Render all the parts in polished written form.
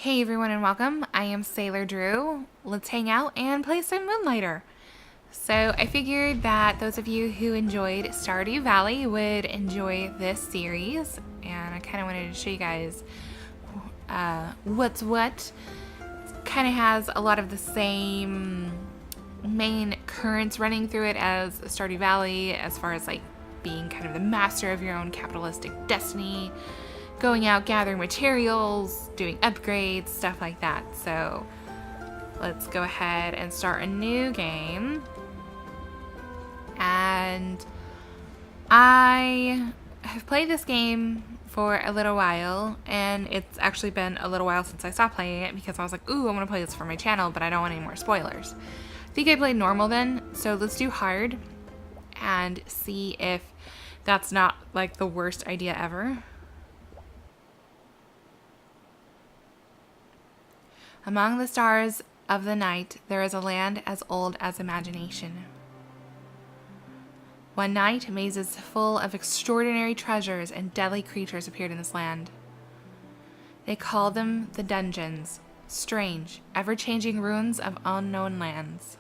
Hey everyone and welcome. I am SailorDrew. Let's hang out and play some Moonlighter. So I figured that those of you who enjoyed Stardew Valley would enjoy this series, and I kind of wanted to show you guys what's what. It kind of has a lot of the same main currents running through it as Stardew Valley, as far as like being kind of the master of your own capitalistic destiny, going out gathering materials, doing upgrades, stuff like that. So let's go ahead and start a new game. And I have played this game for a little while, and it's actually been a little while since I stopped playing it because I was like, ooh, I want to play this for my channel, but I don't want any more spoilers. I think I played normal then, so let's do hard and see if that's not like the worst idea ever. Among the stars of the night, there is a land as old as imagination. One night, mazes full of extraordinary treasures and deadly creatures appeared in this land. They called them the dungeons, strange, ever-changing ruins of unknown lands.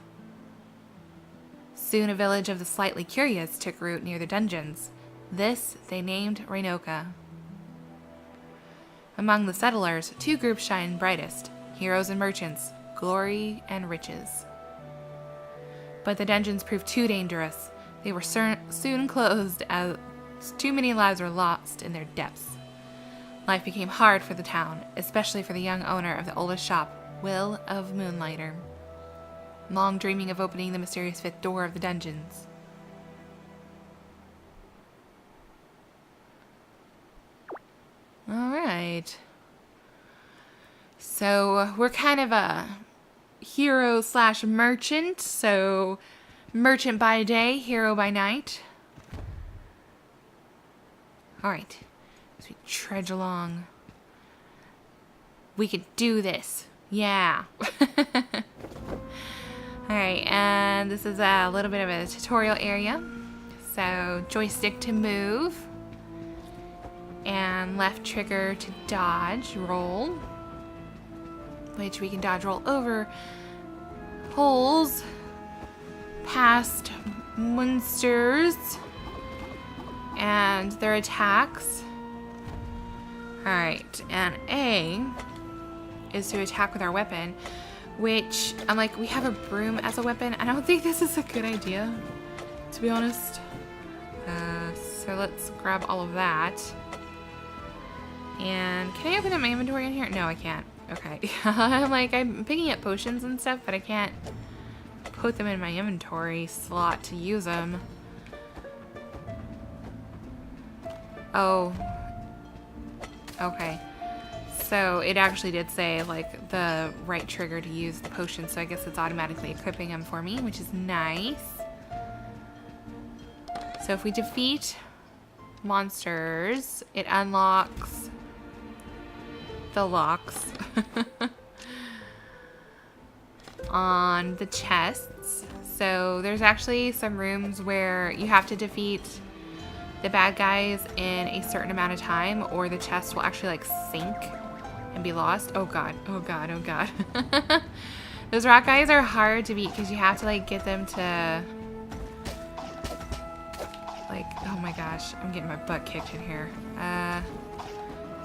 Soon a village of the slightly curious took root near the dungeons. This they named Reinoka. Among the settlers, two groups shine brightest. Heroes and merchants, glory and riches. But the dungeons proved too dangerous. They were soon closed as too many lives were lost in their depths. Life became hard for the town, especially for the young owner of the oldest shop, Will of Moonlighter, long dreaming of opening the mysterious fifth door of the dungeons. All right. So we're kind of a hero slash merchant. So merchant by day, hero by night. All right, as we trudge along, we can do this. Yeah. All right, and this is a little bit of a tutorial area. So joystick to move, and left trigger to dodge, roll. Which we can dodge roll over holes, past monsters, and their attacks. Alright, and A is to attack with our weapon, which, I'm like, we have a broom as a weapon. I don't think this is a good idea, to be honest. So let's grab all of that. And can I open up my inventory in here? No, I can't. Okay. I'm picking up potions and stuff, but I can't put them in my inventory slot to use them. Oh. Okay. So it actually did say, like, the right trigger to use the potion, so I guess it's automatically equipping them for me, which is nice. So if we defeat monsters, it unlocks the locks on the chests. So there's actually some rooms where you have to defeat the bad guys in a certain amount of time, or the chest will actually like sink and be lost. Oh god, oh god, oh god. Those rock guys are hard to beat because you have to like get them to like, oh my gosh, I'm getting my butt kicked in here.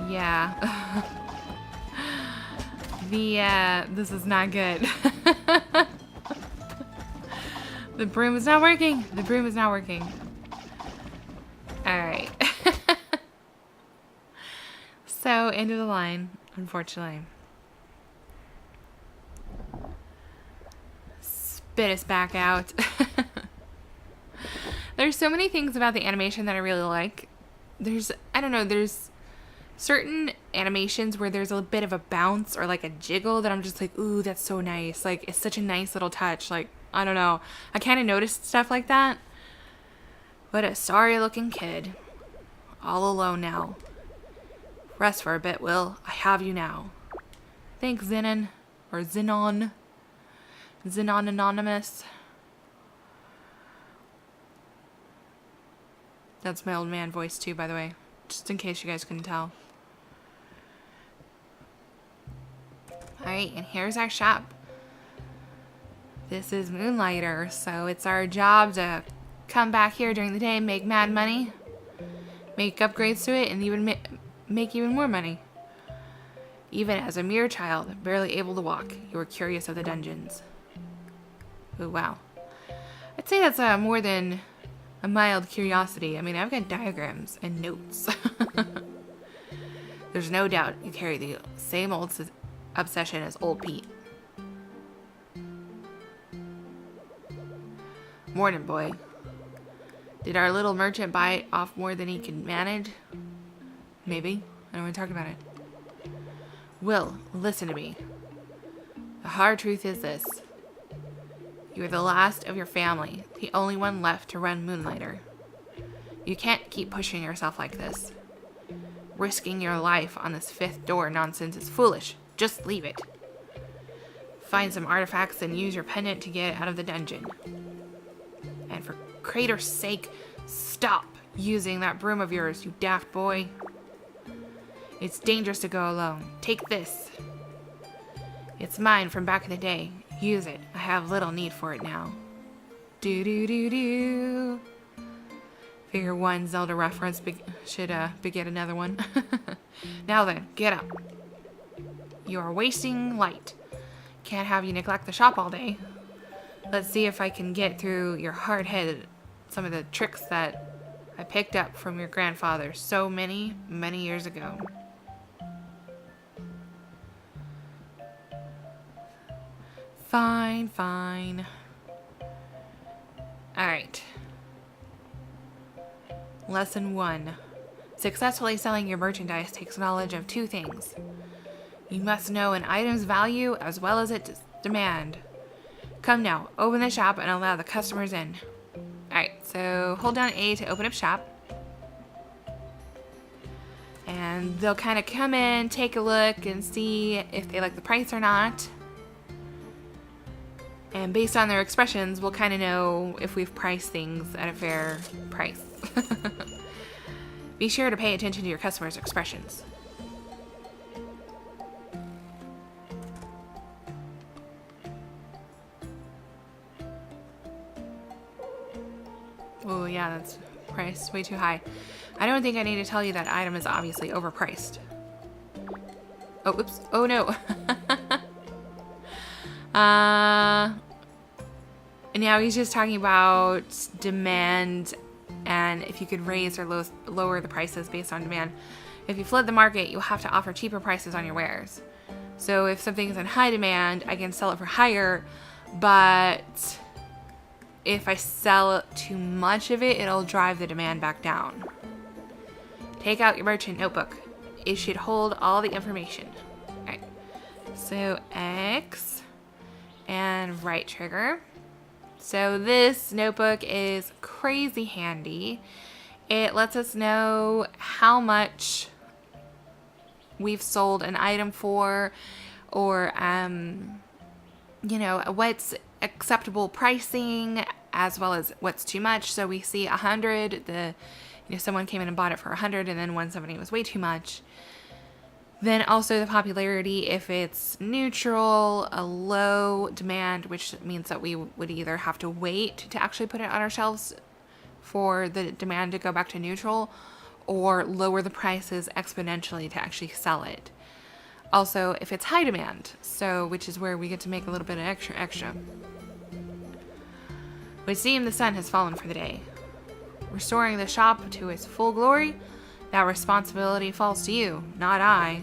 Yeah. This is not good. The broom is not working. The broom is not working. Alright. So, end of the line, unfortunately. Spit us back out. There's so many things about the animation that I really like. I don't know, there's certain animations where there's a bit of a bounce or like a jiggle that I'm just like, ooh, that's so nice. Like, it's such a nice little touch. Like, I don't know. I kind of noticed stuff like that. What a sorry looking kid. All alone now. Rest for a bit, Will. I have you now. Thanks, Zenon. Or Zenon. Zenon Anonymous. That's my old man voice too, by the way. Just in case you guys couldn't tell. Alright, and here's our shop. This is Moonlighter, so it's our job to come back here during the day, make mad money, make upgrades to it, and even make even more money. Even as a mere child, barely able to walk, you were curious of the dungeons. Oh, wow. I'd say that's more than a mild curiosity. I mean, I've got diagrams and notes. There's no doubt you carry the same old obsession as old Pete. Morning, boy. Did our little merchant bite off more than he could manage? Maybe. I don't want to talk about it. Will, listen to me. The hard truth is this. You are the last of your family, the only one left to run Moonlighter. You can't keep pushing yourself like this. Risking your life on this fifth door nonsense is foolish. Just leave it. Find some artifacts and use your pendant to get out of the dungeon. And for Crater's sake, stop using that broom of yours, you daft boy. It's dangerous to go alone. Take this. It's mine from back in the day. Use it. I have little need for it now. Do-do-do-do. Figure one Zelda reference should beget another one. Now then, get up. You are wasting light. Can't have you neglect the shop all day. Let's see if I can get through your hard head some of the tricks that I picked up from your grandfather so many, many years ago. Fine, fine. Alright. Lesson 1. Successfully selling your merchandise takes knowledge of two things. You must know an item's value as well as its demand. Come now, open the shop and allow the customers in. Alright, so hold down A to open up shop. And they'll kind of come in, take a look, and see if they like the price or not. And based on their expressions, we'll kind of know if we've priced things at a fair price. Be sure to pay attention to your customers' expressions. Oh yeah, that's priced way too high. I don't think I need to tell you that item is obviously overpriced. Oh, oops. Oh no. And now he's just talking about demand and if you could raise or lower the prices based on demand. If you flood the market, you'll have to offer cheaper prices on your wares. So if something's in high demand, I can sell it for higher, but if I sell too much of it, it'll drive the demand back down. Take out your merchant notebook. It should hold all the information. Alright. So X and right trigger. So this notebook is crazy handy. It lets us know how much we've sold an item for, or you know, what's acceptable pricing as well as what's too much. So we see 100, someone came in and bought it for 100, and then 170 was way too much. Then also the popularity, if it's neutral, a low demand, which means that we would either have to wait to actually put it on our shelves for the demand to go back to neutral, or lower the prices exponentially to actually sell it. Also, if it's high demand, so which is where we get to make a little bit of extra. It would seem the sun has fallen for the day. Restoring the shop to its full glory, that responsibility falls to you, not I.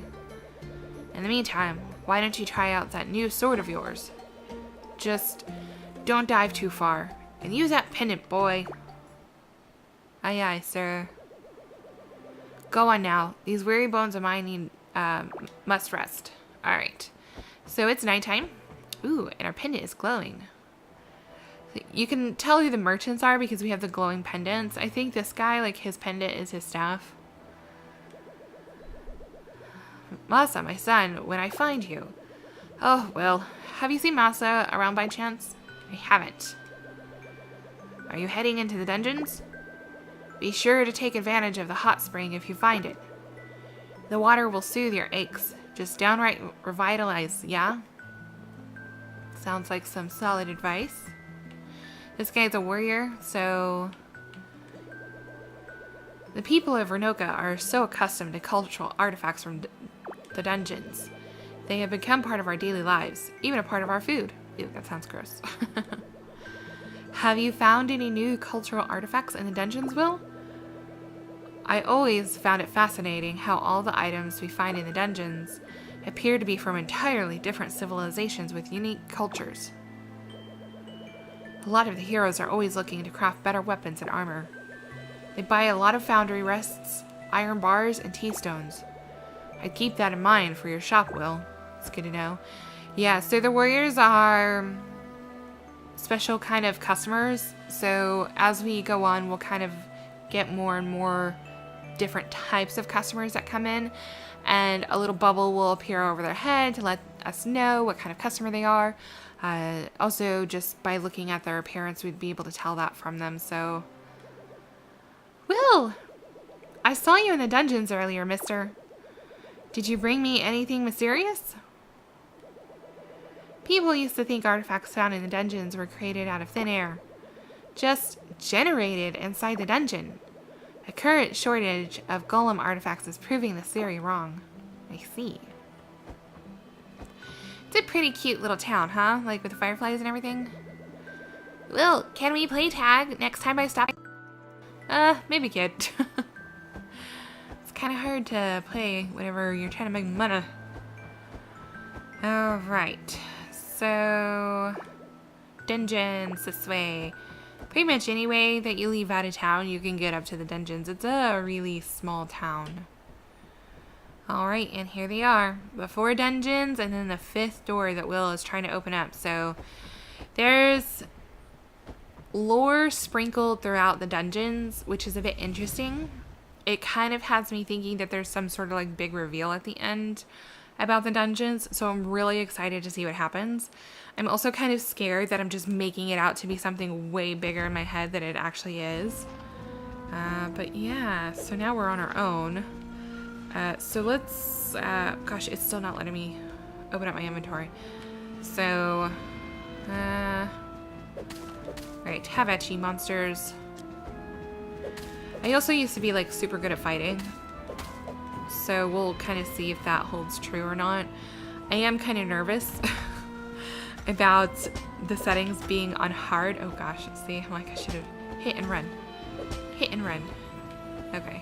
In the meantime, why don't you try out that new sword of yours? Just don't dive too far, and use that pendant, boy. Aye, aye, sir. Go on now. These weary bones of mine must rest. Alright. So it's nighttime. Ooh, and our pendant is glowing. You can tell who the merchants are because we have the glowing pendants. I think this guy, like, his pendant is his staff. Masa, my son, when I find you. Oh, well, have you seen Masa around by chance? I haven't. Are you heading into the dungeons? Be sure to take advantage of the hot spring if you find it. The water will soothe your aches. Just downright revitalize, yeah? Sounds like some solid advice. This guy's a warrior, so... The people of Renoka are so accustomed to cultural artifacts from the dungeons. They have become part of our daily lives, even a part of our food. Ew, that sounds gross. Have you found any new cultural artifacts in the dungeons, Will? I always found it fascinating how all the items we find in the dungeons appear to be from entirely different civilizations with unique cultures. A lot of the heroes are always looking to craft better weapons and armor. They buy a lot of foundry rests, iron bars, and T-stones. I'd keep that in mind for your shop, Will. It's good to know. Yeah, so the warriors are special kind of customers. So as we go on, we'll kind of get more and more different types of customers that come in. And a little bubble will appear over their head to let us know what kind of customer they are. Also, just by looking at their appearance, we'd be able to tell that from them. So, Will, I saw you in the dungeons earlier, mister. Did you bring me anything mysterious? People used to think artifacts found in the dungeons were created out of thin air, just generated inside the dungeon. A current shortage of golem artifacts is proving this theory wrong. I see. It's a pretty cute little town, huh? Like with the fireflies and everything. Will, can we play tag next time I stop? Maybe, kid. It's kind of hard to play whenever you're trying to make money. Alright. So, dungeons this way. Pretty much any way that you leave out of town, you can get up to the dungeons. It's a really small town. Alright, and here they are. The 4 dungeons, and then the 5th door that Will is trying to open up. So, there's lore sprinkled throughout the dungeons, which is a bit interesting. It kind of has me thinking that there's some sort of like big reveal at the end about the dungeons, so I'm really excited to see what happens. I'm also kind of scared that I'm just making it out to be something way bigger in my head than it actually is. But yeah, so now we're on our own. So let's, gosh, it's still not letting me open up my inventory. So, alright, have at ye, monsters. I also used to be like super good at fighting. So we'll kind of see if that holds true or not. I am kind of nervous about the settings being on hard. Oh gosh, see, I'm like, I should have hit and run. Hit and run. Okay.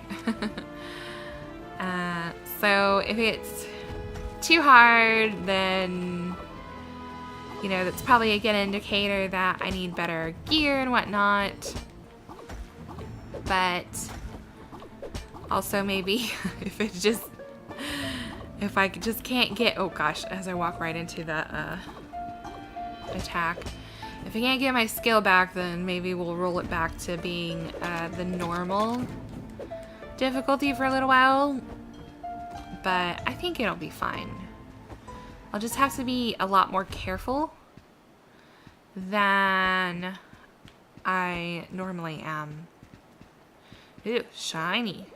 So if it's too hard, then, you know, that's probably a good indicator that I need better gear and whatnot. But also maybe if I just can't get, oh gosh, as I walk right into that attack. If I can't get my skill back, then maybe we'll roll it back to being the normal difficulty for a little while. But I think it'll be fine. I'll just have to be a lot more careful than I normally am. Ooh, shiny.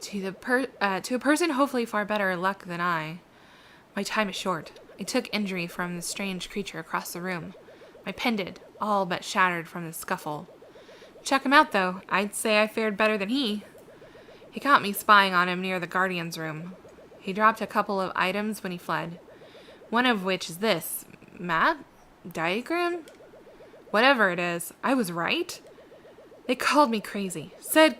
To a person hopefully far better luck than I. My time is short. I took injury from the strange creature across the room. My pendant, all but shattered from the scuffle. Check him out, though. I'd say I fared better than he. He caught me spying on him near the guardian's room. He dropped a couple of items when he fled. One of which is this. Map? Diagram? Whatever it is, I was right. They called me crazy. Said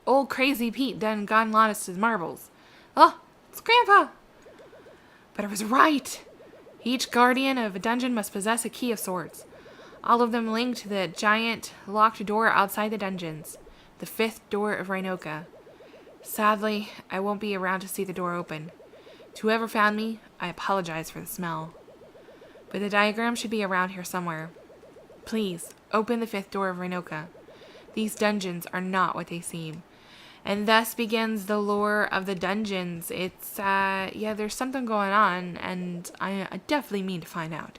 old crazy Pete done gone lost his marbles. Oh, it's Grandpa! But I was right. Each guardian of a dungeon must possess a key of sorts. All of them linked to the giant locked door outside the dungeons. The 5th door of Renoka. Sadly, I won't be around to see the door open. To whoever found me, I apologize for the smell. But the diagram should be around here somewhere. Please, open the 5th door of Renoka. These dungeons are not what they seem. And thus begins the lore of the dungeons. It's, yeah, there's something going on, and I definitely mean to find out.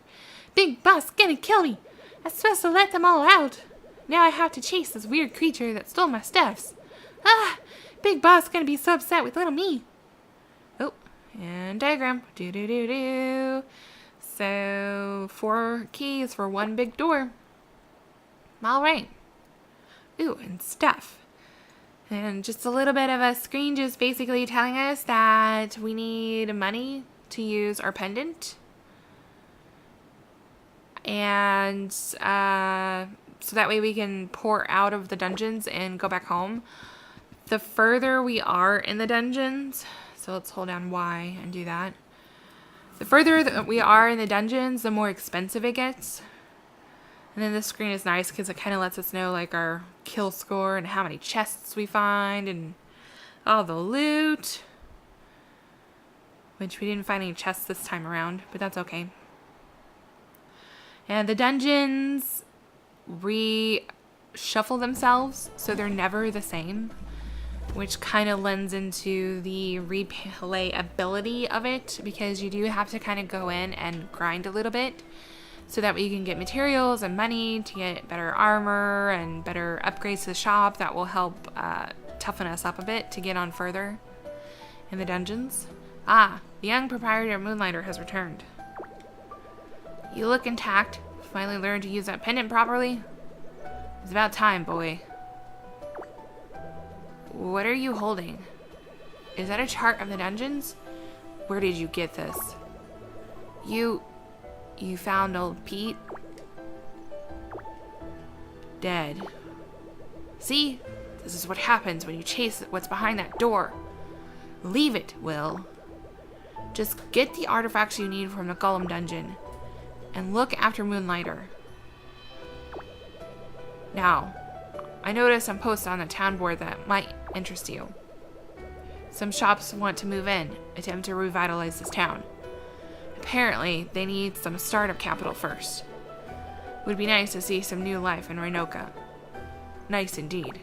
Big Boss gonna kill me! I'm supposed to let them all out. Now I have to chase this weird creature that stole my stuffs. Ah! Big Boss gonna be so upset with little me. Oh, And diagram. Do do do do. So 4 keys for one big door. All right. Ooh, and stuff. And just a little bit of a screen just basically telling us that we need money to use our pendant. And so that way we can pour out of the dungeons and go back home. The further we are in the dungeons, so let's hold down Y and do that. The further we are in the dungeons, the more expensive it gets. And then this screen is nice because it kind of lets us know like our kill score and how many chests we find and all the loot. Which we didn't find any chests this time around, but that's okay. And the dungeons reshuffle themselves, so they're never the same, which kind of lends into the replayability of it, because you do have to kind of go in and grind a little bit so that way you can get materials and money to get better armor and better upgrades to the shop that will help toughen us up a bit to get on further in the dungeons. Ah, the young proprietor Moonlighter has returned. You look intact. Finally learned to use that pendant properly. It's about time, boy. What are you holding? Is that a chart of the dungeons? Where did you get this? You found old Pete? Dead. See? This is what happens when you chase what's behind that door. Leave it, Will. Just get the artifacts you need from the Golem dungeon and look after Moonlighter. Now, I noticed some posts on the town board that might interest you. Some shops want to move in, attempt to revitalize this town. Apparently, they need some startup capital first. Would be nice to see some new life in Renoka. Nice indeed.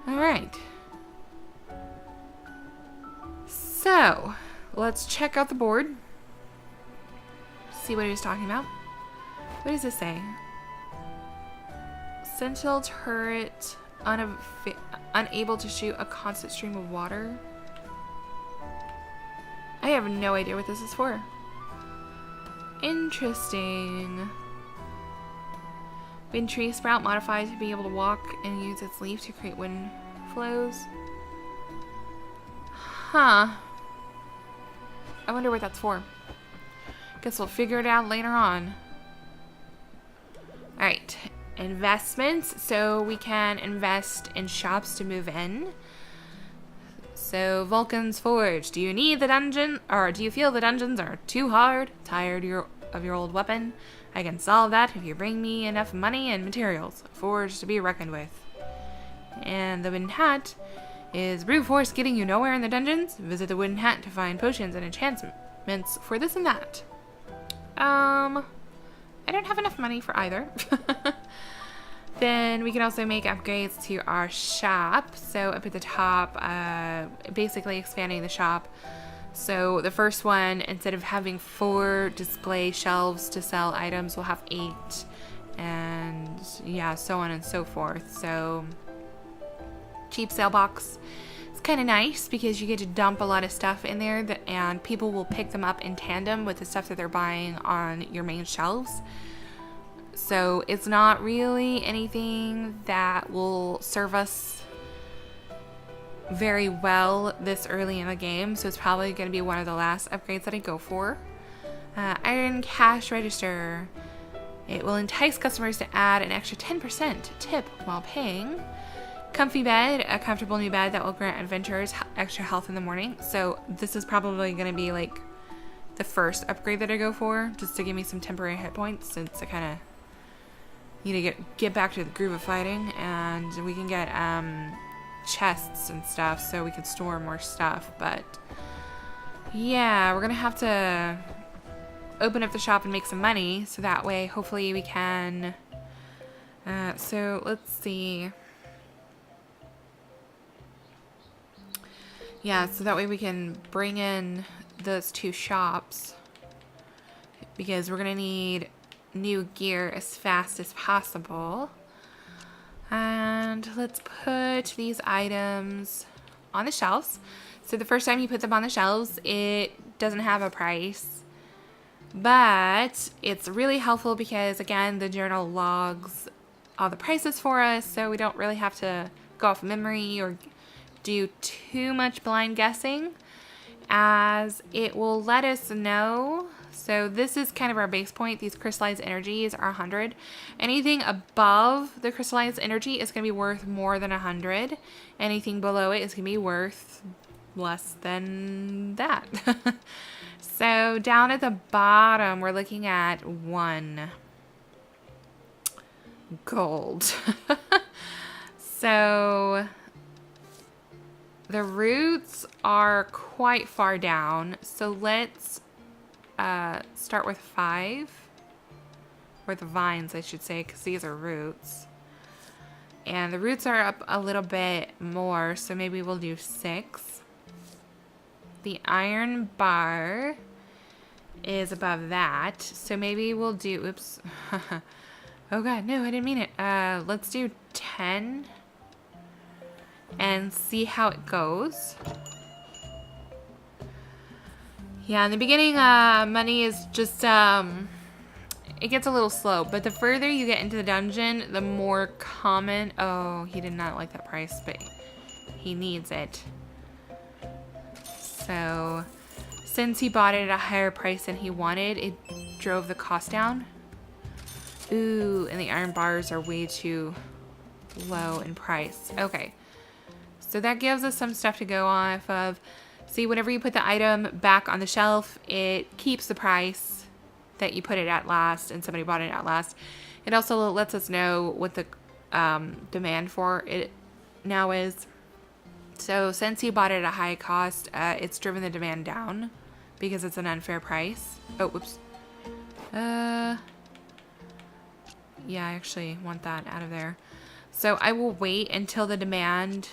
Alright. So, let's check out the board. See what he was talking about. What does this say? Sentinel turret unable to shoot a constant stream of water. I have no idea what this is for. Interesting. Wind tree sprout modified to be able to walk and use its leaf to create wind flows. Huh. I wonder what that's for. Guess we'll figure it out later on. Alright. Investments. So we can invest in shops to move in. So Vulcan's Forge. Do you need the dungeon? Or do you feel the dungeons are too hard? Tired of your old weapon? I can solve that if you bring me enough money and materials. Forge to be reckoned with. And the Wooden Hat. Is brute force getting you nowhere in the dungeons? Visit the Wooden Hat to find potions and enchantments for this and that. I don't have enough money for either. Then we can also make upgrades to our shop. So up at the top, basically expanding the shop. So the first one, instead of having 4 display shelves to sell items, we'll have 8. And yeah, so on and so forth. So cheap sale box. It's kind of nice because you get to dump a lot of stuff in there and people will pick them up in tandem with the stuff that they're buying on your main shelves. So it's not really anything that will serve us very well this early in the game. So it's probably going to be one of the last upgrades that I go for. Iron Cash Register. It will entice customers to add an extra 10% tip while paying. Comfy bed, a comfortable new bed that will grant adventurers extra health in the morning. So this is probably going to be like the first upgrade that I go for, just to give me some temporary hit points, since I kind of need to get back to the groove of fighting. And we can get chests and stuff so we can store more stuff. But yeah, we're going to have to open up the shop and make some money, so that way hopefully we can so let's see. Yeah, so that way we can bring in those 2 shops, because we're going to need new gear as fast as possible. And let's put these items on the shelves. So the first time you put them on the shelves, it doesn't have a price. But it's really helpful because, again, the journal logs all the prices for us, so we don't really have to go off memory or do too much blind guessing, as it will let us know. So this is kind of our base point. These crystallized energies are 100. Anything above the crystallized energy is going to be worth more than 100. Anything below it is going to be worth less than that. So down at the bottom, we're looking at 1 gold. So the roots are quite far down. So let's start with 5. Or the vines, I should say, because these are roots. And the roots are up a little bit more, so maybe we'll do 6. The iron bar is above that, so maybe we'll do, oops. Oh god, no, I didn't mean it. Let's do 10 and see how it goes. Yeah, in the beginning, money is just, it gets a little slow, but the further you get into the dungeon, the more common, oh, he did not like that price, but he needs it. So, since he bought it at a higher price than he wanted, it drove the cost down. Ooh, and the iron bars are way too low in price. Okay, so that gives us some stuff to go off of. See, whenever you put the item back on the shelf, it keeps the price that you put it at last and somebody bought it at last. It also lets us know what the demand for it now is. So since he bought it at a high cost, it's driven the demand down because it's an unfair price. Oh, whoops. Yeah, I actually want that out of there. So I will wait until the demand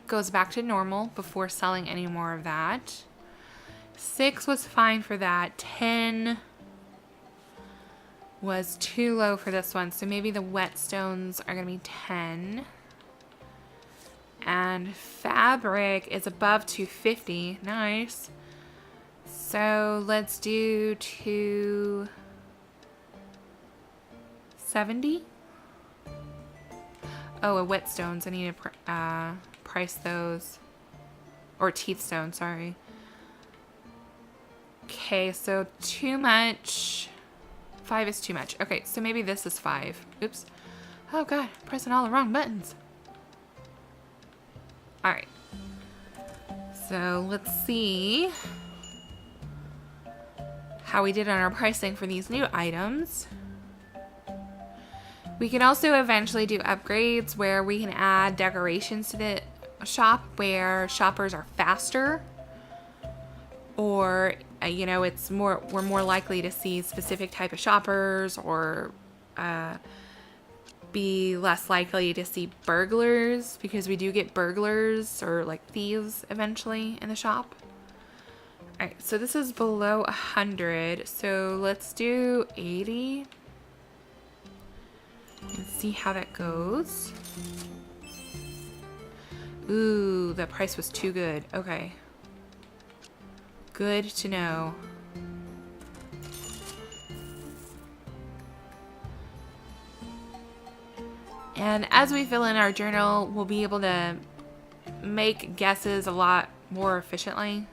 goes back to normal before selling any more of that. 6 was fine for that. 10 was too low for this one. So maybe the whetstones are going to be 10. And fabric is above 250. Nice. So let's do 270. Oh, and whetstones. I need to price those. Or teeth stone, sorry. Okay, so too much. 5 is too much. Okay, so maybe this is 5. Oops. Oh god, pressing all the wrong buttons. Alright. So let's see how we did on our pricing for these new items. We can also eventually do upgrades where we can add decorations to the shop where shoppers are faster, or you know, we're more likely to see specific type of shoppers, or be less likely to see burglars, because we do get burglars or like thieves eventually in the shop. Alright, so this is below 100, so let's do 80 and see how that goes. Ooh, the price was too good. Okay. Good to know. And as we fill in our journal, we'll be able to make guesses a lot more efficiently.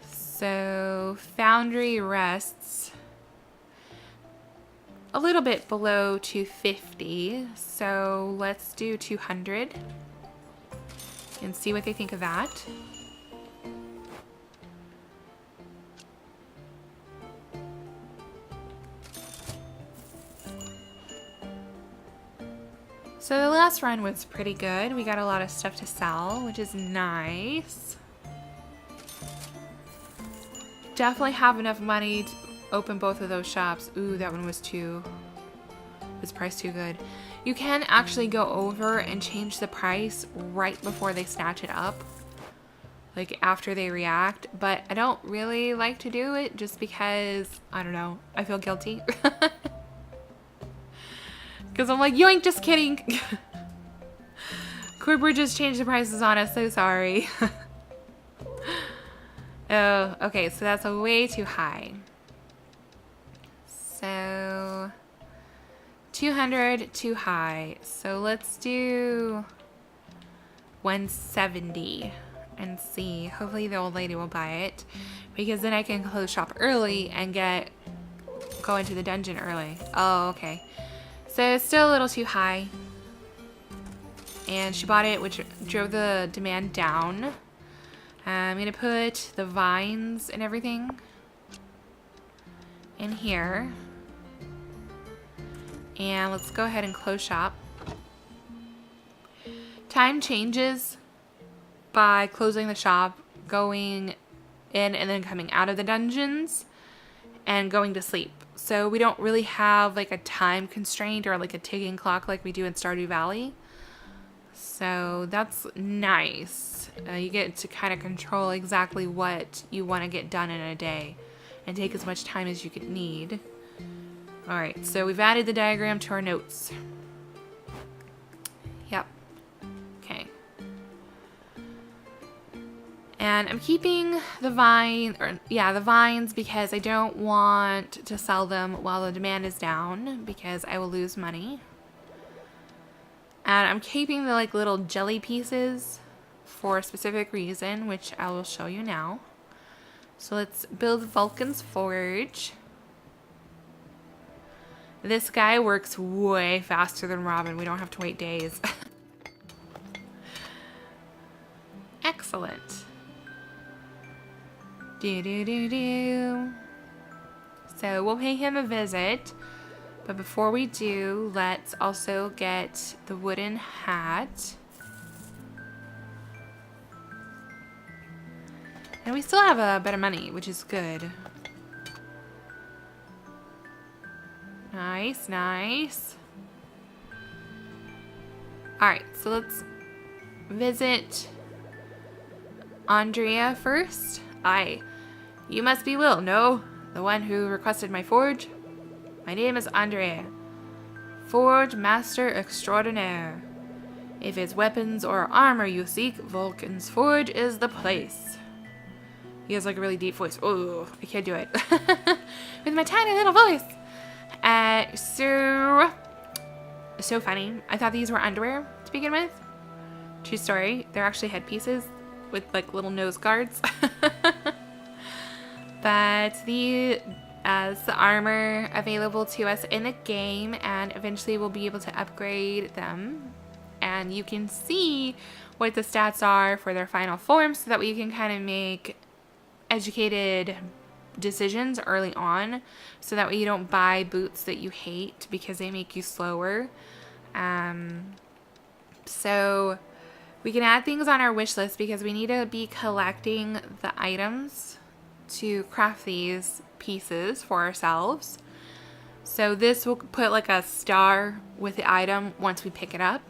So, Foundry rests a little bit below 250, so let's do 200 and see what they think of that. So the last run was pretty good. We got a lot of stuff to sell, which is nice. Definitely have enough money to open both of those shops. Ooh, that one was priced too good. You can actually go over and change the price right before they snatch it up, like after they react, but I don't really like to do it just because, I don't know, I feel guilty. Because I'm like, yoink, just kidding. Corporate just changed the prices on us, so sorry. Oh, okay, so that's way too high. So 200 too high. So let's do 170 and see. Hopefully the old lady will buy it, because then I can close shop early and go into the dungeon early. Oh, okay. So it's still a little too high. And she bought it, which drove the demand down. I'm gonna put the vines and everything in here. And let's go ahead and close shop. Time changes by closing the shop, going in and then coming out of the dungeons, and going to sleep. So we don't really have like a time constraint or like a ticking clock like we do in Stardew Valley. So that's nice. You get to kind of control exactly what you want to get done in a day and take as much time as you could need. Alright, so we've added the diagram to our notes. Yep. Okay. And I'm keeping the vines because I don't want to sell them while the demand is down, because I will lose money. And I'm keeping the like little jelly pieces for a specific reason, which I will show you now. So let's build Vulcan's Forge. This guy works way faster than Robin. We don't have to wait days. Excellent. So we'll pay him a visit. But before we do, let's also get the wooden hat. And we still have a bit of money, which is good. Nice, nice. Alright, so let's visit Andrea first. Aye. You must be Will, no? The one who requested my forge? My name is Andrea, Forge Master Extraordinaire. If it's weapons or armor you seek, Vulcan's Forge is the place. He has like a really deep voice. Oh, I can't do it. With my tiny little voice. So funny. I thought these were underwear to begin with. True story. They're actually headpieces with like little nose guards. But as the armor available to us in the game, and eventually we'll be able to upgrade them. And you can see what the stats are for their final form, so that way you can kind of make educated decisions early on, so that way you don't buy boots that you hate because they make you slower. So we can add things on our wish list because we need to be collecting the items to craft these pieces for ourselves. So this will put like a star with the item once we pick it up,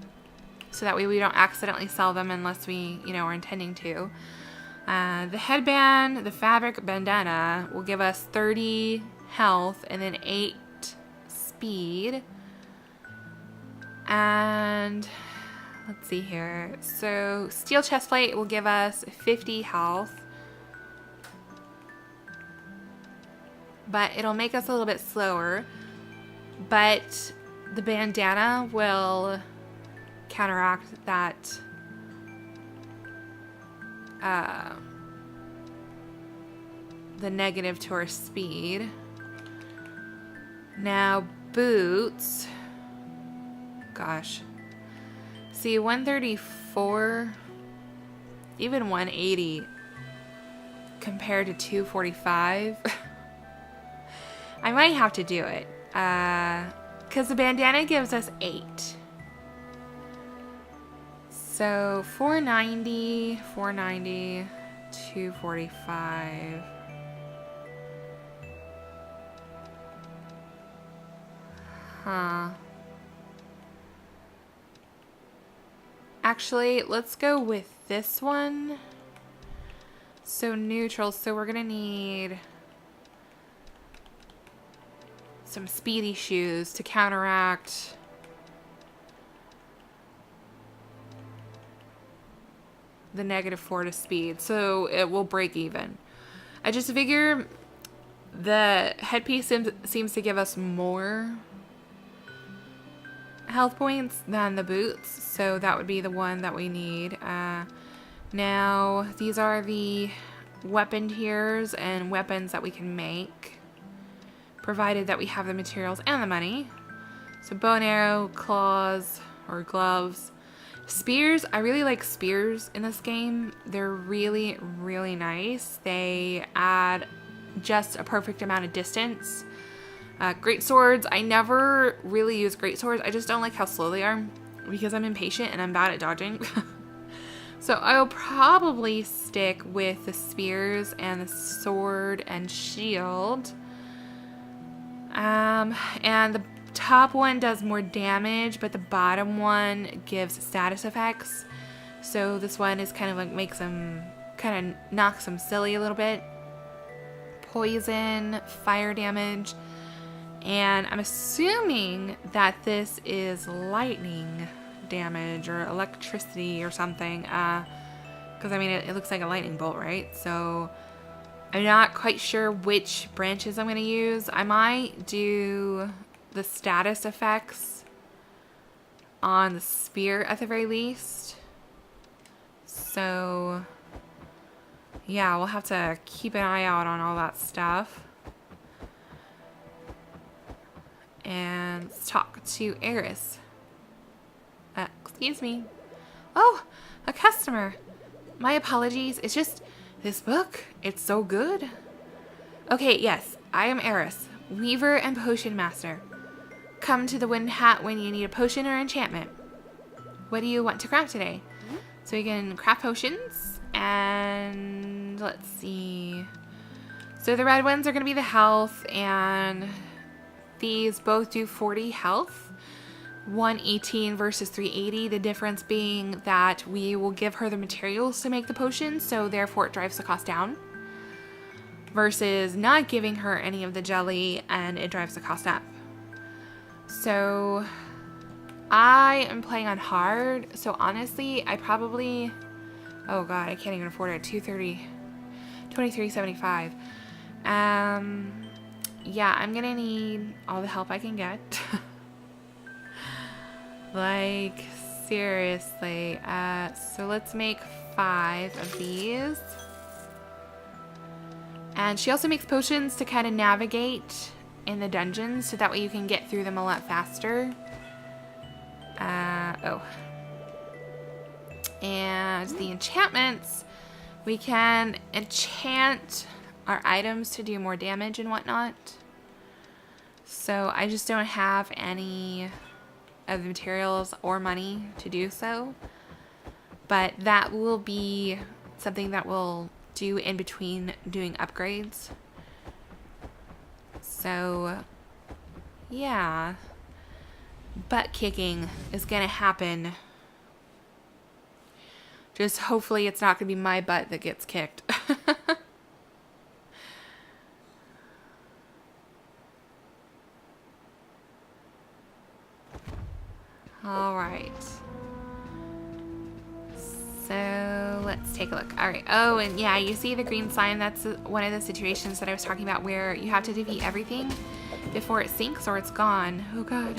so that way we don't accidentally sell them unless we, are intending to. The headband, the fabric bandana, will give us 30 health and then 8 speed. And let's see here. So steel chestplate will give us 50 health, but it'll make us a little bit slower. But the bandana will counteract that the negative to our speed. Now boots, gosh, see, 134, even 180 compared to 245. I might have to do it because the bandana gives us 8. So 490, 245. Huh. Actually, let's go with this one. So neutral, so we're gonna need some speedy shoes to counteract the -4 to speed, so it will break even. I just figure the headpiece seems to give us more health points than the boots, so that would be the one that we need. Now, these are the weapon tiers and weapons that we can make, provided that we have the materials and the money. So bow and arrow, claws, or gloves. Spears, I really like spears in this game. They're really, really nice. They add just a perfect amount of distance. Great swords, I never really use great swords. I just don't like how slow they are because I'm impatient and I'm bad at dodging. So I'll probably stick with the spears and the sword and shield. And the top one does more damage, but the bottom one gives status effects. So this one is kind of like makes them, kind of knocks them silly a little bit. Poison, fire damage, and I'm assuming that this is lightning damage or electricity or something, because I mean it looks like a lightning bolt, right? So I'm not quite sure which branches I'm going to use. I might do the status effects on the spear at the very least. So yeah, we'll have to keep an eye out on all that stuff. And let's talk to Eris. Excuse me. Oh, a customer. My apologies. It's just this book. It's so good. Okay, yes, I am Eris, weaver and potion master. Come to the Wind Hat when you need a potion or enchantment. What do you want to craft today? So you can craft potions, and let's see. So the red ones are going to be the health, and these both do 40 health. 118 versus 380. The difference being that we will give her the materials to make the potion, so therefore it drives the cost down. Versus not giving her any of the jelly and it drives the cost up. So I am playing on hard, so honestly I probably, oh god, I can't even afford it. 23.75. Yeah, I'm gonna need all the help I can get. Like, seriously. So let's make 5 of these. And she also makes potions to kind of navigate in the dungeons, so that way you can get through them a lot faster. And the enchantments, we can enchant our items to do more damage and whatnot. So I just don't have any of the materials or money to do so, but that will be something that we'll do in between doing upgrades. So yeah, butt kicking is gonna happen. Just hopefully it's not gonna be my butt that gets kicked. All right. So let's take a look. All right. Oh, and yeah, you see the green sign? That's one of the situations that I was talking about where you have to defeat everything before it sinks or it's gone. Oh god.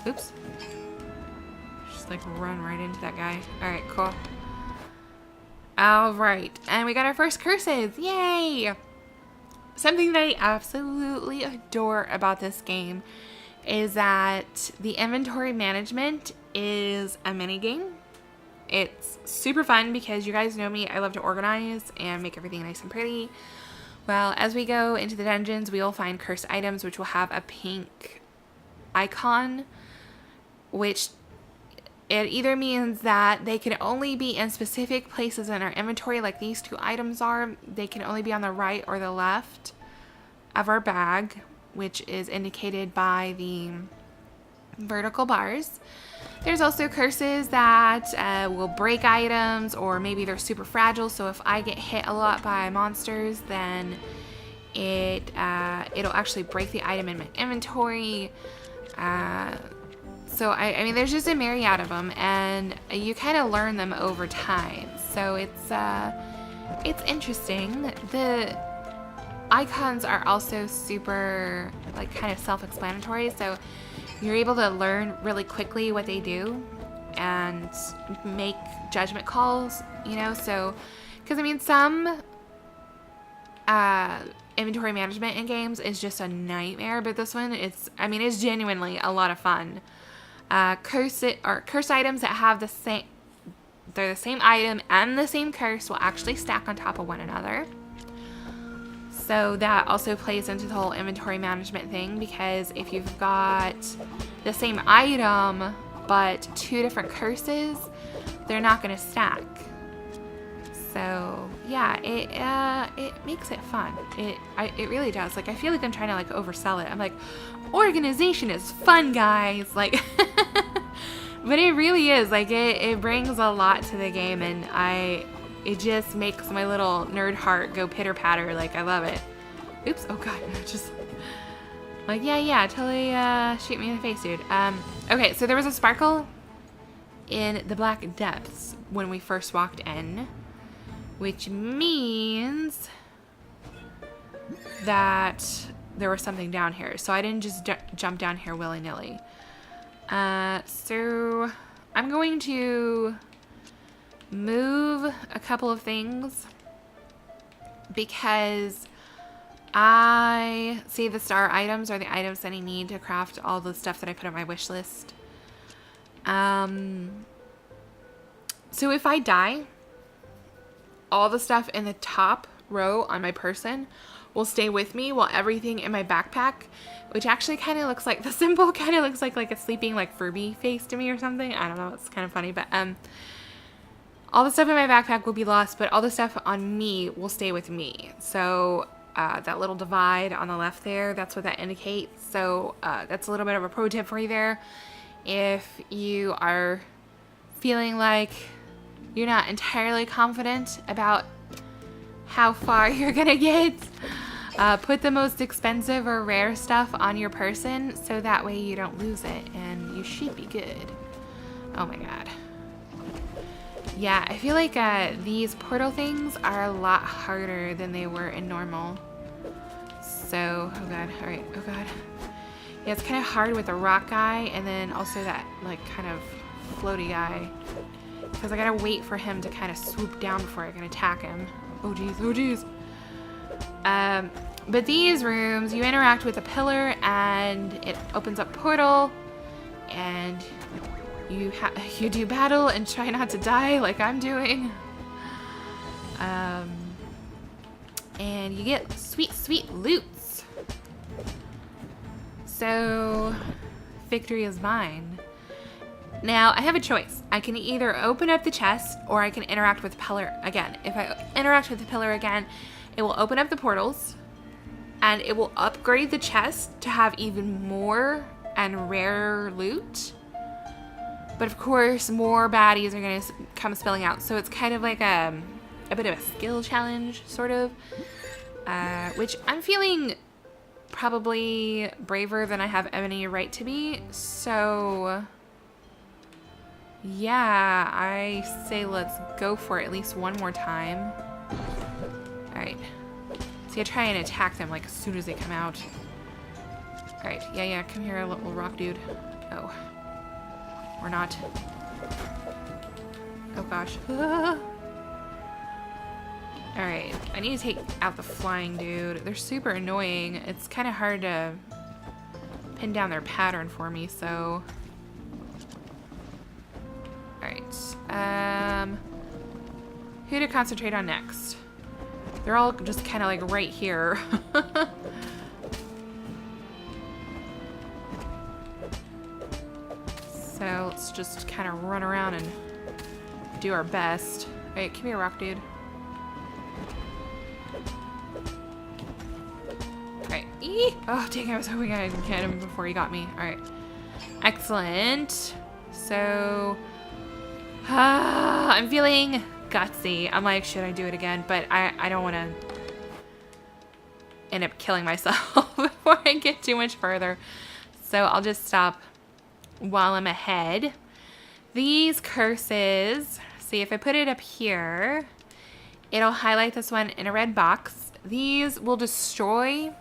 Oops. Just like run right into that guy. All right, cool. All right, and we got our first curses. Yay! Something that I absolutely adore about this game is that the inventory management is a mini game. It's super fun because you guys know me, I love to organize and make everything nice and pretty. Well, as we go into the dungeons, we will find cursed items, which will have a pink icon, which it either means that they can only be in specific places in our inventory, like these 2 items are. They can only be on the right or the left of our bag, which is indicated by the vertical bars. There's also curses that will break items, or maybe they're super fragile, so if I get hit a lot by monsters, then it'll actually break the item in my inventory. So, I mean, there's just a myriad of them, and you kind of learn them over time. So it's interesting. The icons are also super, like, kind of self-explanatory, so you're able to learn really quickly what they do and make judgment calls, you know? So, because, I mean, some inventory management in games is just a nightmare, but this one, it's genuinely a lot of fun. Curse items that have they're the same item and the same curse will actually stack on top of one another. So that also plays into the whole inventory management thing, because if you've got the same item but 2 different curses, they're not going to stack. So yeah, it makes it fun. It really does. Like, I feel like I'm trying to, like, oversell it. I'm like, organization is fun, guys. Like, but it really is. Like, it brings a lot to the game, and it just makes my little nerd heart go pitter patter. Like, I love it. Oops. Oh god. Just like, yeah, totally shoot me in the face, dude. Okay, so there was a sparkle in the black depths when we first walked in, which means that there was something down here. So I didn't just jump down here willy-nilly. So I'm going to move a couple of things because I see the star items are the items that I need to craft all the stuff that I put on my wish list. So if I die, all the stuff in the top row on my person will stay with me, while everything in my backpack, which actually kind of looks like, the symbol kind of looks like a sleeping, like, Furby face to me or something. I don't know, it's kind of funny, but all the stuff in my backpack will be lost, but all the stuff on me will stay with me. So that little divide on the left there, that's what that indicates. So that's a little bit of a pro tip for you there. If you are feeling like you're not entirely confident about how far you're gonna get, put the most expensive or rare stuff on your person, so that way you don't lose it, and you should be good. Oh my god. Yeah, I feel like these portal things are a lot harder than they were in normal. So, oh god, alright, oh god. Yeah, it's kind of hard with the rock guy, and then also that, like, kind of floaty guy, because I gotta wait for him to kind of swoop down before I can attack him. Oh geez, oh geez. But these rooms, you interact with a pillar, and it opens up portal, and you do battle and try not to die like I'm doing. And you get sweet loots. So victory is mine. Now I have a choice. I can either open up the chest, or I can interact with the pillar again. If I interact with the pillar again, it will open up the portals, and it will upgrade the chest to have even more and rarer loot. But of course, more baddies are going to come spilling out. So it's kind of like a bit of a skill challenge, sort of. Which I'm feeling probably braver than I have any right to be. So yeah, I say let's go for it at least one more time. Alright. See, I try and attack them, like, as soon as they come out. Alright, yeah, come here, little rock dude. Oh. Or not. Oh gosh. Alright, I need to take out the flying dude. They're super annoying. It's kind of hard to pin down their pattern for me, so... Alright, who to concentrate on next? They're all just kind of like right here. So let's just kind of run around and do our best. Alright, come here, rock dude. Alright, oh dang, I was hoping I could get him before he got me. Alright, excellent. So... I'm feeling gutsy. I'm like, should I do it again? But I don't want to end up killing myself before I get too much further. So I'll just stop while I'm ahead. These curses, see if I put it up here, it'll highlight this one in a red box. These will destroy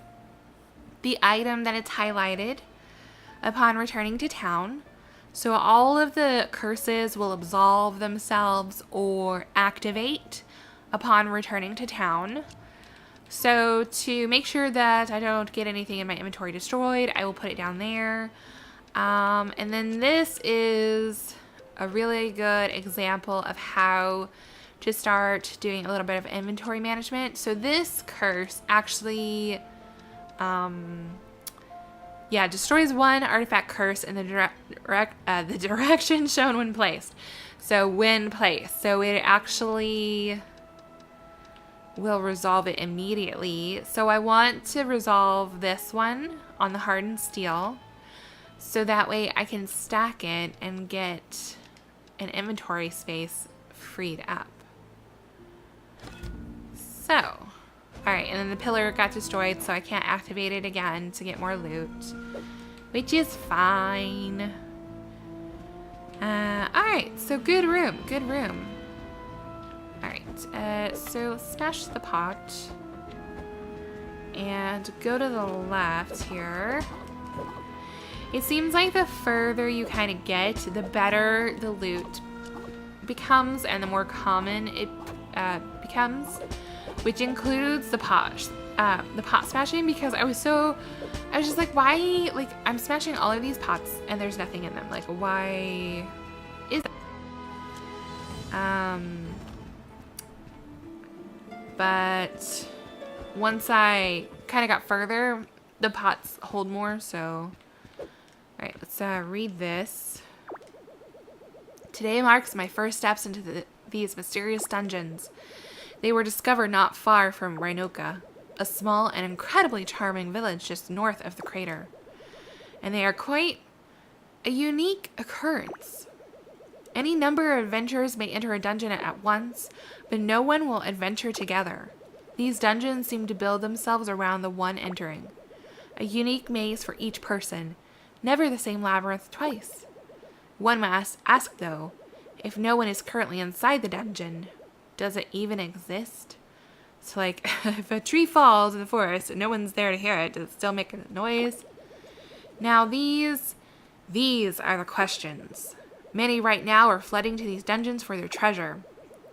the item that it's highlighted upon returning to town. So all of the curses will absolve themselves or activate upon returning to town. So to make sure that I don't get anything in my inventory destroyed, I will put it down there. And then this is a really good example of how to start doing a little bit of inventory management. So this curse actually, destroys one artifact curse in the direction shown when placed. So when placed. So it actually will resolve it immediately. So I want to resolve this one on the hardened steel. So that way I can stack it and get an inventory space freed up. So, alright, and then the pillar got destroyed, so I can't activate it again to get more loot, which is fine. Alright, so good room, good room. Alright, so smash the pot and go to the left here. It seems like the further you kind of get, the better the loot becomes and the more common it becomes, which includes the pot smashing, because I was just like, why, like, I'm smashing all of these pots and there's nothing in them. Like, why is that? But once I kind of got further, the pots hold more, so. Alright, let's read this. Today marks my first steps into these mysterious dungeons. They were discovered not far from Rhinoka, a small and incredibly charming village just north of the crater. And they are quite a unique occurrence. Any number of adventurers may enter a dungeon at once, but no one will adventure together. These dungeons seem to build themselves around the one entering. A unique maze for each person, never the same labyrinth twice. One must ask, though, if no one is currently inside the dungeon, does it even exist? So, like, if a tree falls in the forest and no one's there to hear it, does it still make a noise? Now, these are the questions. Many right now are flooding to these dungeons for their treasure,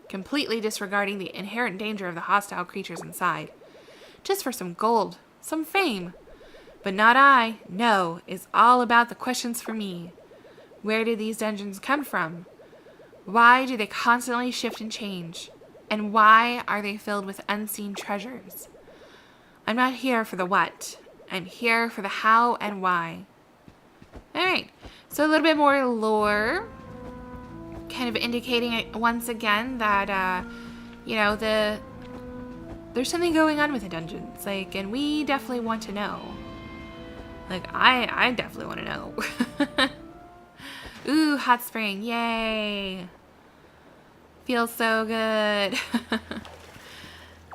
completely disregarding the inherent danger of the hostile creatures inside. Just for some gold, some fame. But not I. No, it's all about the questions for me. Where did these dungeons come from? Why do they constantly shift and change? And why are they filled with unseen treasures? I'm not here for the what. I'm here for the how and why. Alright, so a little bit more lore. Kind of indicating once again that, there's something going on with the dungeons. Like, and we definitely want to know. Like, I definitely want to know. Ooh, hot spring. Yay. Feels so good.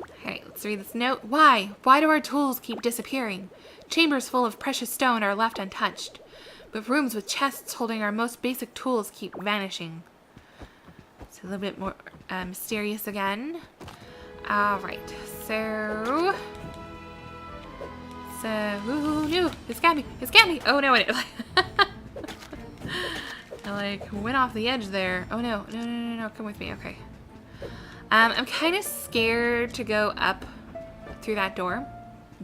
Okay, let's read this note. Why? Why do our tools keep disappearing? Chambers full of precious stone are left untouched, but rooms with chests holding our most basic tools keep vanishing. It's a little bit more mysterious again. Alright, so... ooh, no, it's got me, oh no, it I like went off the edge there. Oh no, no, come with me, okay. I'm kind of scared to go up through that door,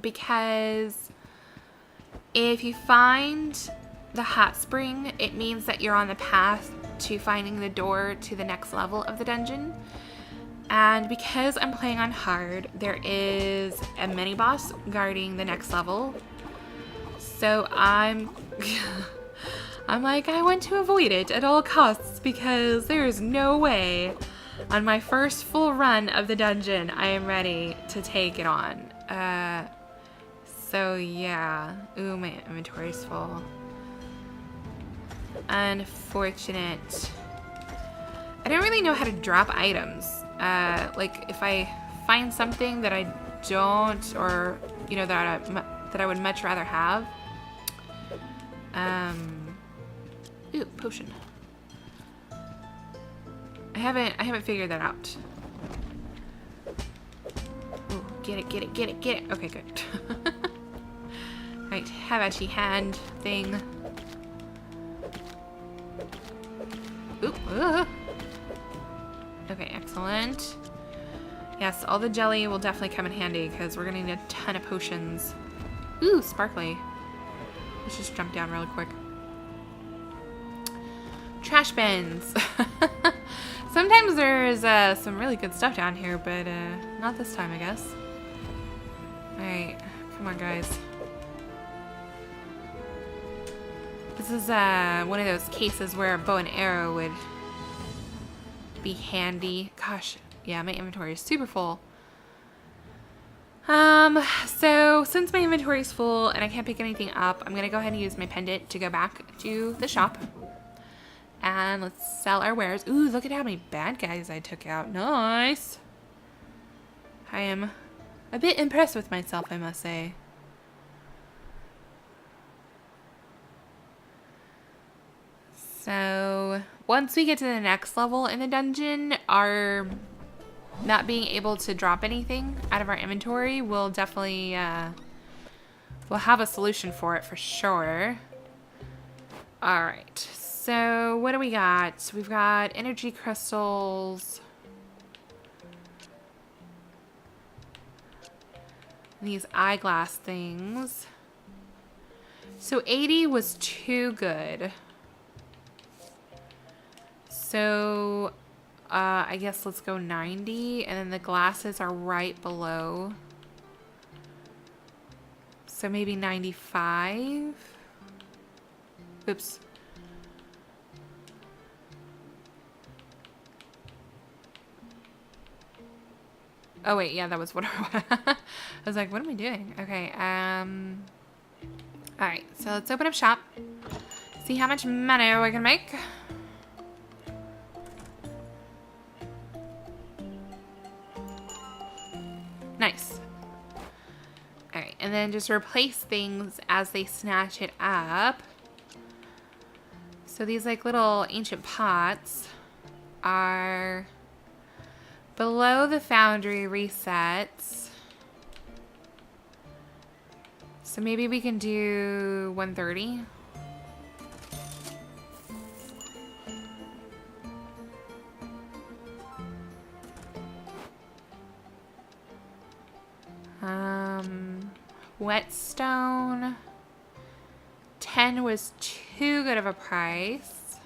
because if you find the hot spring, it means that you're on the path to finding the door to the next level of the dungeon. And because I'm playing on hard, there is a mini boss guarding the next level. So I'm like, I want to avoid it at all costs, because there is no way on my first full run of the dungeon I am ready to take it on. So yeah. Ooh, my inventory's full. Unfortunate. I don't really know how to drop items. Like, if I find something that I don't, or, that I would much rather have, Ooh, potion. I haven't figured that out. Ooh, get it, get it, get it, get it. Okay, good. Right, Havachi hand thing. Oop. Okay, excellent. Yes, all the jelly will definitely come in handy because we're gonna need a ton of potions. Ooh, sparkly. Let's just jump down really quick. Trash bins. Sometimes there's some really good stuff down here, but not this time, I guess. Alright, come on, guys. This is one of those cases where a bow and arrow would be handy. Gosh, yeah, my inventory is super full. So since my inventory is full and I can't pick anything up, I'm gonna go ahead and use my pendant to go back to the shop. And let's sell our wares. Ooh, look at how many bad guys I took out. Nice. I am a bit impressed with myself, I must say. So once we get to the next level in the dungeon, our not being able to drop anything out of our inventory will definitely, we'll have a solution for it for sure. All right, so what do we got? We've got energy crystals. These eyeglass things. So 80 was too good. So, I guess let's go 90, and then the glasses are right below. So maybe 95? Oops. Oh wait, yeah, that was what I was like, what am I doing? Okay, alright, so let's open up shop. See how much money we can make. Nice. Alright, and then just replace things as they snatch it up. So these like little ancient pots are below the foundry resets. So maybe we can do 130. Whetstone. 10 was too good of a price.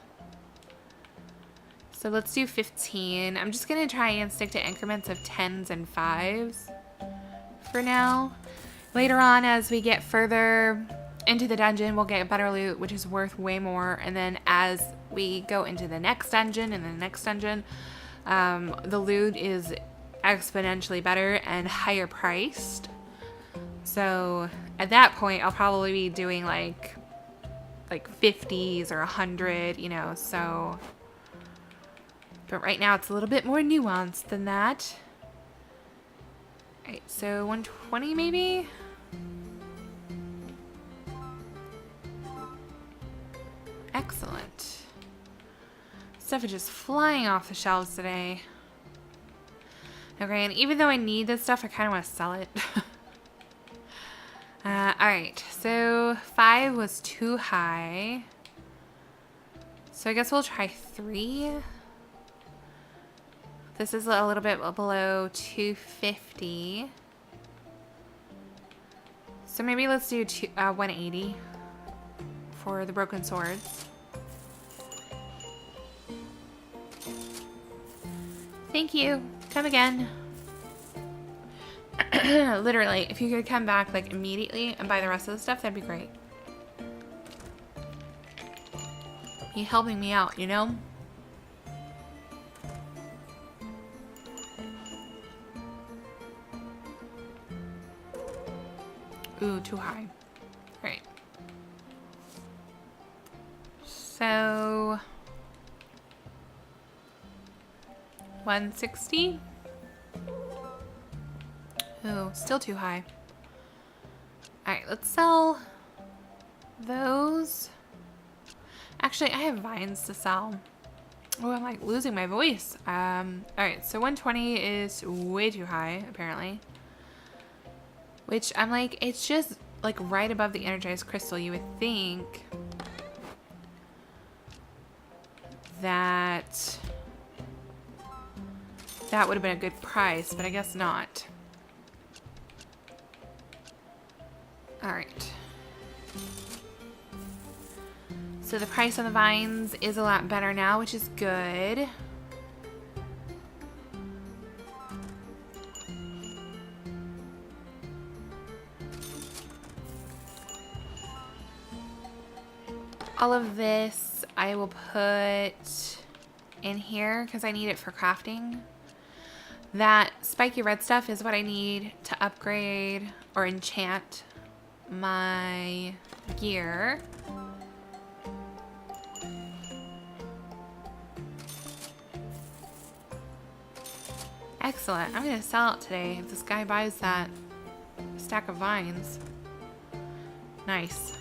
So let's do 15. I'm just gonna try and stick to increments of 10s and 5s for now. Later on, as we get further into the dungeon, we'll get better loot, which is worth way more. And then as we go into the next dungeon and the next dungeon, the loot is exponentially better and higher priced. So at that point, I'll probably be doing like 50s or 100, you know, so. But right now it's a little bit more nuanced than that. All right, so 120 maybe? Excellent. Stuff is just flying off the shelves today. Okay, and even though I need this stuff, I kind of want to sell it. Alright, so 5 was too high. So I guess we'll try 3. This is a little bit below 250. So maybe let's do 180 for the broken swords. Thank you. Come again. Literally, if you could come back like immediately and buy the rest of the stuff, that'd be great. You helping me out, you know? Ooh, too high. Alright. So 160. Ooh, still too high. Alright, let's sell those. Actually, I have vines to sell. Oh, I'm like losing my voice. Alright, so 120 is way too high, apparently. Which I'm like, it's just like right above the energized crystal. You would think that that would have been a good price, but I guess not. Alright. So the price on the vines is a lot better now, which is good. All of this I will put in here because I need it for crafting. That spiky red stuff is what I need to upgrade or enchant my gear. Excellent. I'm going to sell it today if this guy buys that stack of vines. Nice.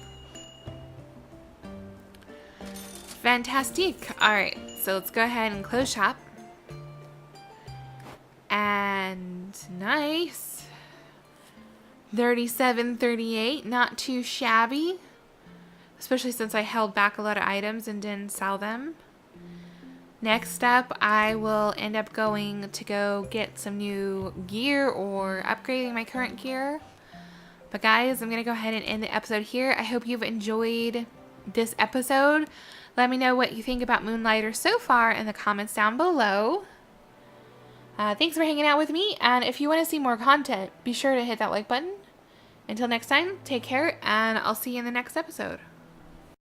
Fantastic. Alright, so let's go ahead and close shop. And nice. 37.38, not too shabby. Especially since I held back a lot of items and didn't sell them. Next up, I will end up going to go get some new gear or upgrading my current gear. But guys, I'm going to go ahead and end the episode here. I hope you've enjoyed this episode. Let me know what you think about Moonlighter so far in the comments down below. Thanks for hanging out with me, and if you want to see more content, be sure to hit that like button. Until next time, take care, and I'll see you in the next episode.